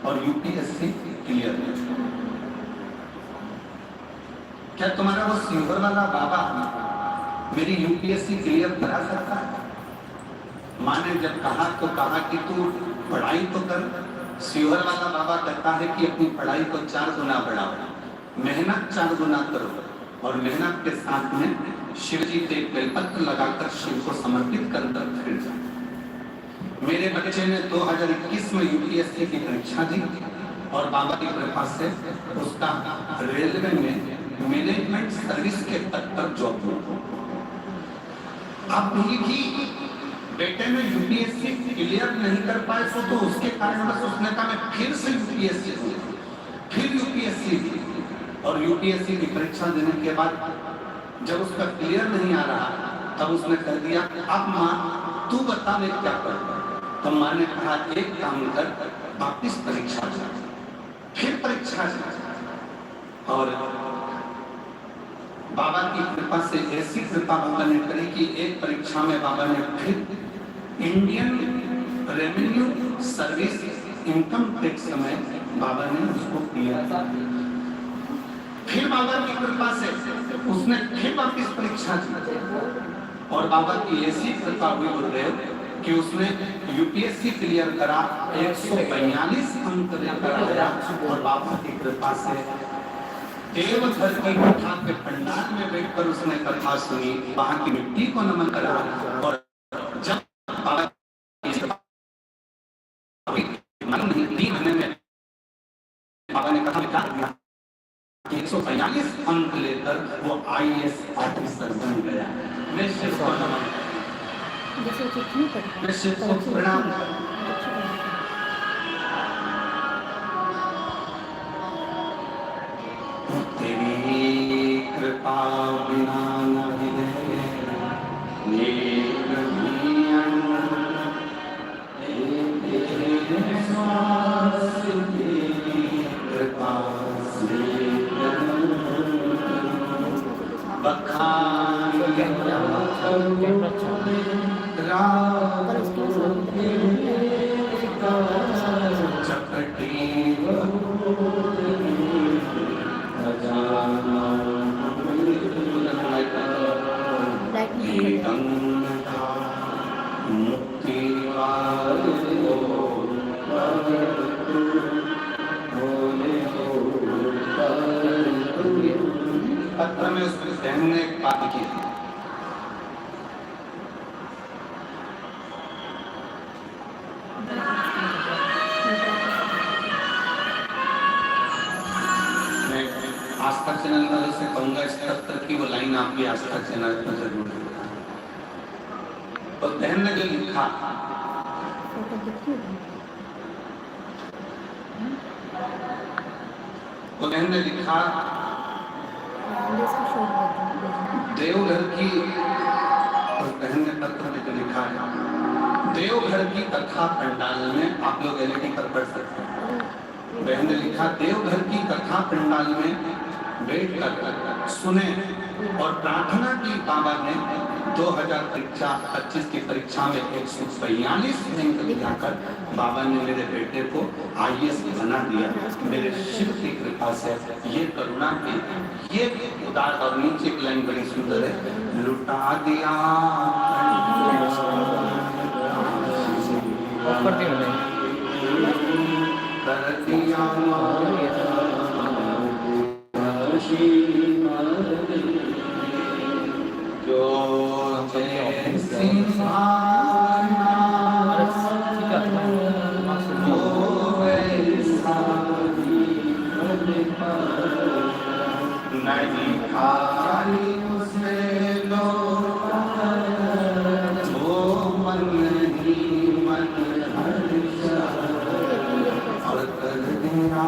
और UPSC clear है। क्या तुम्हारा वो सिंगर वाला बाबा मेरी यूपीएससी क्लियर करा सकता है? माँ ने जब कहा तो कहा कि तू पढ़ाई तो कर। सिंगर वाला बाबा कहता है कि अपनी पढ़ाई को 4 गुना बढ़ाओ, मेहनत 4 गुना करो और मेहनत के साथ में शिव जी पे बेलपत्र लगाकर शिव को समर्पित कर फिर जाओ। मेरे बच्चे ने 2021 में यूपीएससी की परीक्षा दी और बाबा की कृपा से उसका रेलवे में मैनेजमेंट सर्विस के पद पर जॉब हुआ। अब भी बेटे ने यूपीएससी क्लियर नहीं कर पाए तो उसके कारण बस उसने कहा मैं फिर से यूपीएससी फिर यूपीएससी और यूपीएससी की परीक्षा देने के बाद जब उसका क्लियर नहीं आ रहा तब उसने कह दिया अब माँ तू बता मैं क्या करूं। तो माँ ने कहा एक काम कर, वापिस परीक्षा जा, फिर परीक्षा जा। और बाबा की कृपा से ऐसी कृपा बाबा ने करी कि एक परीक्षा में बाबा ने फिर Indian revenue service income tax में बाबा ने उसको किया था। फिर बाबा की कृपा से उसने फिर वापिस परीक्षा दी और बाबा की ऐसी कृपा हुई गुरुदेव कि उसने यूपीएससी क्लियर करा, 142 अंक लेकर आया और बाबा की कृपा से देवघर की कथा के पंडाल में बैठकर उसने कथा सुनी, वहां की मिट्टी को नमन करा और जब बाबा ने कहा 142 अंक लेकर वो आईएएस ऑफिसर बन गया। मैं शिव को नमन, मैं शिव को प्रणाम। तेरी कृपा बिना न मिले नेक भीयन, तेरे श्वास तेरी कृपा से बखान चपटी मुक्ति पत्र में उसमें बहन ने एक बात की थी, मैं आस्था चैनल वाले से कहूंगा इस पत्र की वो लाइन आप भी आस्था चैनल पर जरूर। और बहन ने जो लिखा तो बहन ने लिखा देवघर की, और बहन ने पत्र में जो लिखा है देवघर की कथा पंडाल में, आप लोग एलईडी पर पढ़ सकते हैं। बहन ने लिखा देवघर की कथा पंडाल में बैठकर सुने और प्रार्थना की बाबा ने 2025 की परीक्षा में 142 अंक दिखाकर बाबा ने मेरे बेटे को आईएएस बना दिया। मेरे शिव की कृपा से ये करुणा की, ये उदार और नीचे की लाइन बड़ी सुंदर है, लुटा दिया कर दिया जो नहीं खाली उसे लो वो मन नहीं मन हर्षा और कर देना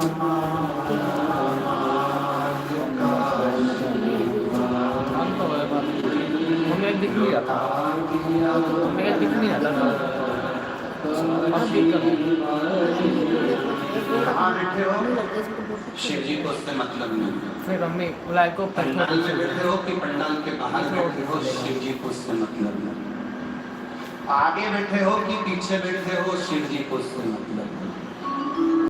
दिख नहीं रहा था, दिख नहीं रहा था। शिव जी को उससे मतलब नहीं। फिर मम्मी बुलाए को पंडाल में बैठे हो कि पंडाल के बाहर बैठे हो, शिव जी को उससे मतलब नहीं। आगे बैठे हो कि पीछे बैठे हो, शिव जी को उससे मतलब नहीं।